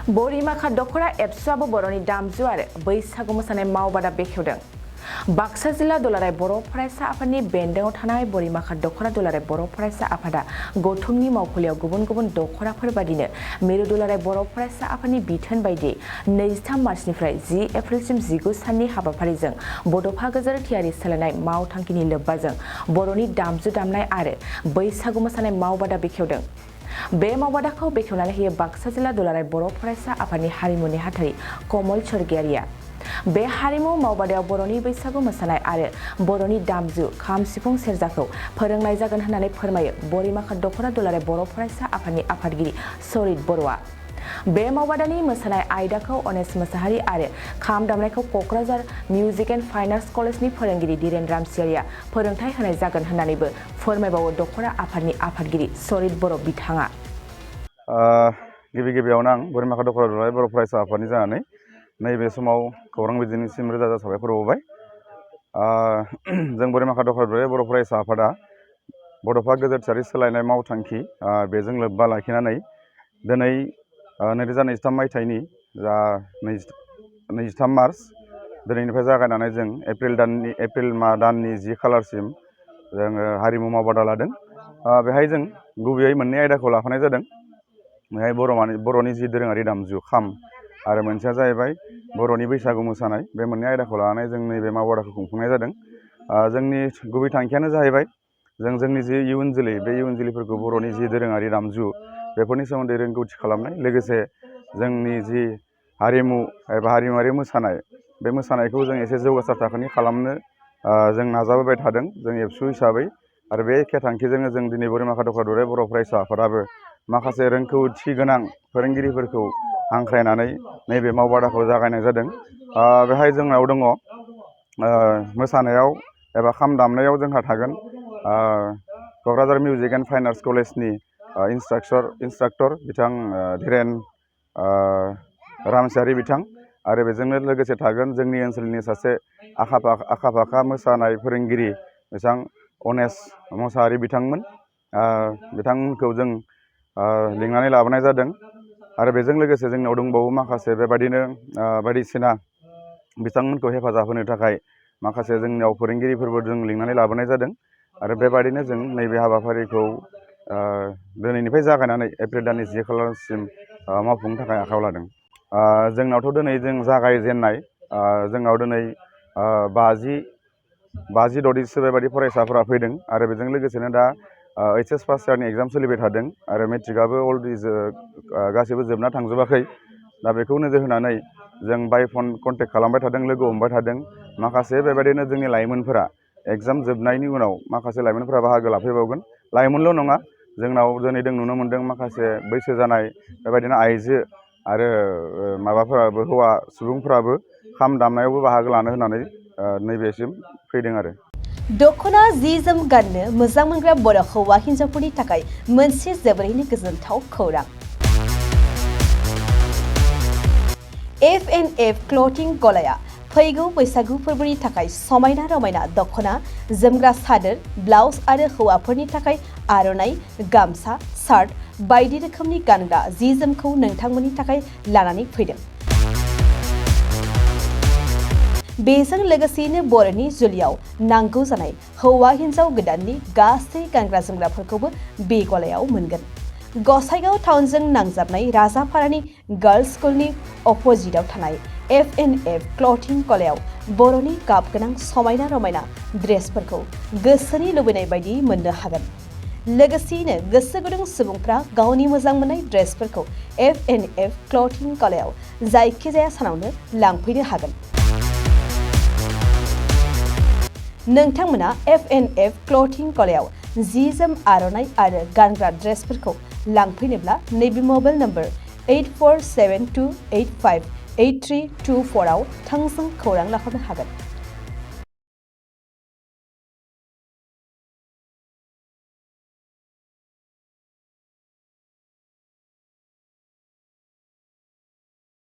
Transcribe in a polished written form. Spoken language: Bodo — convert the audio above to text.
बरिमाखा दख'रा एबसुआबो बर'नि दामजु आरो बैसागु मोसानाय मावबादा बेखेवदों। बाक्सा जिल्ला दुलाराय बर' फरायसा आफादनि बेन्दोङाव थानाय बरिमाखा दख'रा दुलाराय बर' फरायसा आफादा गौथुमनि मावखुलियाव गुबुन गुबुन दख'राफोर बादिनो मिरु दुलाराय बर' फरायसा आफादनि बिथोन बायदि 23 मार्चनिफ्राय 10 एप्रिलसिम 19 साननि हाबाफारिजों बड'फा गेजेर थियारि सोलायनाय मावथांखिनि लोब्बाजों बर'नि दामजु दामनाय आरो बैसागु मोसानाय मावबादा बेखेवदों। बे मावबादाखौ बेखेवनानै होयो बाक्सा जिल्ला दुलाराय बर' फरायसा आफादनि हारिमु नेहाथारि कमल स्वर्गियारिया। बे हारिमु मावबादायाव बर'नि बैसागु मोसानाय आरो बर'नि दामजु खाम सिफुं सेरजाखौ फोरोंनाय जागोन होननानै फोरमायो बरिमाखा दख'रा दुलाराय बर' फरायसा आफादनि आफादगिरि सरित बर'आ। बे मावबादानि मोसानाय आयदाखौ अनेस मोसाहारि आरो खाम दामनायखौ Kokrajhar music and fine arts कलेजनि फोरोंगिरि धीरेन रामसियारिया फोरोंथाय होनाय जागोन होननानैबो फोरमायबावो दख'रा आफादनि आफादगिरि सरित बर' बिथाङा। गिबियावनो आं बरिमाखा दख'रा दुलाराय बर' फरायसा आफादनि जानानै नैबे समाव खौरां बिजोंनिसिम रोजा रोजा साबायखर बावबाय। जों बरिमाखा दख'रा दुलाराय बर' फरायसा आफादा बड'फा गेजेर थियारि सोलायनाय मावथांखि बेजों लोब्बा लाखिनानै दिनै 2023 मायथाइनि जा 23 मार्च दिनैनिफ्राय जागायनानै जों एप्रिल दाननि 10 खालारसिम जोङो हारिमु मावबादा लादों। बेहाय जों गुबैयै मोननै आयदाखौ लाफानाय जादों। बेहाय बर'नि जि दोरोङारि दामजु खाम आरो मोनसेया जाहैबाय बर'नि बैसागु मोसानाय। बे मोननै आयदाखौ लानानै जों नैबे मावबादाखौ खुंफुंनाय जादों। जोंनि गुबै थांखियानो जाहैबाय जोंनि जि इयुन जोलै बे इयुन जोलैफोरखौ बर'नि जि दोरोङारि दामजु बेफोरनि सोमोन्दै रोंगौथि खालामनाय, लोगोसे जोंनि जि हारिमु एबा हारिमुआरि मोसानाय बे मोसानायखौ जों एसे जौगासार थाखोनि खालामनो जों नाजाबोबाय थादों जों एबसु हिसाबै। आरो बे एखे थांखिजोंनो जों दिनै बरिमाखा दख'रा दुलाराय बर' फरायसा आफादाबो माखासे रोंगौथि गोनां फोरोंगिरिफोरखौ हांख्रायनानै नैबे मावबादाखौ जागायनाय जादों। बेहाय जोंनाव दङ मोसानायाव एबा खाम दामनायाव जोंहा थागोन Kokrajhar music and fine arts कलेजनि इन्सट्राक्टर बिथां धीरेन रामसियारि बिथां, आरो बेजोंनो लोगोसे थागोन जोंनि ओनसोलनि सासे आखा फाखा मोसानाय फोरोंगिरि बिथां अनेस मोसाहारि बिथांमोन। बिथांमोनखौ जों लिंनानै लाबोनाय जादों। आरो बेजों लोगोसे जोंनाव दंबावो माखासे बेबायदिनो बायदिसिना बिथांमोनखौ हेफाजाब होनो थाखाय माखासे जोंनियाव फोरोंगिरिफोरबो जों लिंनानै लाबोनाय जादों। आरो बेबायदिनो जों नैबे हाबाफारिखौ दिनैनिफ्राय जागायनानै एप्रिल दाननि 10 खालारसिम मावफुंनो थाखाय आखायाव लादों। जोंनावथ' दिनै जों जागायजेननाय जोंनाव दिनै 50-60 बेबायदि फरायसाफोरा फैदों। आरो बेजों लोगोसेनो दा HS फार्स्ट इयारनि एग्जाम सोलिबाय थादों आरो मेट्रिकआबो अलरेडि गासैबो जोबना थांजोबाखै। दा बेखौ नोजोर होनानै जों बाय फन कन्टेक्ट खालामबाय थादों, लोगो हमबाय थादों। माखासे बेबायदिनो जोंनि लाइमोनफोरा एग्जाम जोबनायनि उनाव माखासे लाइमोनफोरा बाहागो लाफैबावगोन। लाइमोनल' नङा, जोंनाव दिनै जों नुनो मोन्दों माखासे बैसो जानाय बेबायदिनो आइजो आरो माबाफोराबो हौवा सुबुंफोराबो खाम दामनायावबो बाहागो लानो होननानै नैबेसिम फैदों। आरो दख'ना जि जोम गाननो मोजां मोनग्रा बर' हौवा हिन्जावफोरनि थाखाय मोनसे जोबोरैनो गोजोनथाव खौरां। F&F क्लथिं गलाया फैगौ बैसागु फोरबोनि थाखाय समायना रमायना दख'ना, जोमग्रा सादोर, ब्लाउस आरो हौवाफोरनि थाखाय आर'नाइ, गामसा, शार्ट बायदि रोखोमनि गानग्रा जि जोमखौ नोंथांमोननि थाखाय लानानै फैदों। बेजों लोगोसेयैनो बर'नि जुलियाव नांगौ जानाय हौवा हिन्जाव गोदाननि गासै गानग्रा जोमग्राफोरखौबो बे गलायाव मोनगोन। गसाइगाव टाउनजों नांजाबनाय राजापारानि गार्लस स्कुलनि अपोजिटआव थानाय F&F क्लथिं गलायाव बर'नि गाब गोनां समायना रमायना ड्रेसफोरखौ गोसोनि लुबैनाय बायदि मोननो हागोन। लोगोसेयैनो गोसो गुदुं सुबुंफ्रा गावनि मोजां मोननाय ड्रेसफोरखौ F&F क्लथिं गलायाव जायखिजाया सानावनो लांफैनो हागोन। नोंथांमोना F&F क्लथिं गलायाव जि जोम, आर'नाइ आरो गानग्रा ड्रेसफोरखौ लांफैनोब्ला नैबे मबाइल नम्बर 8472858324 आव थोंजों खौरां लाहरनो हागोन।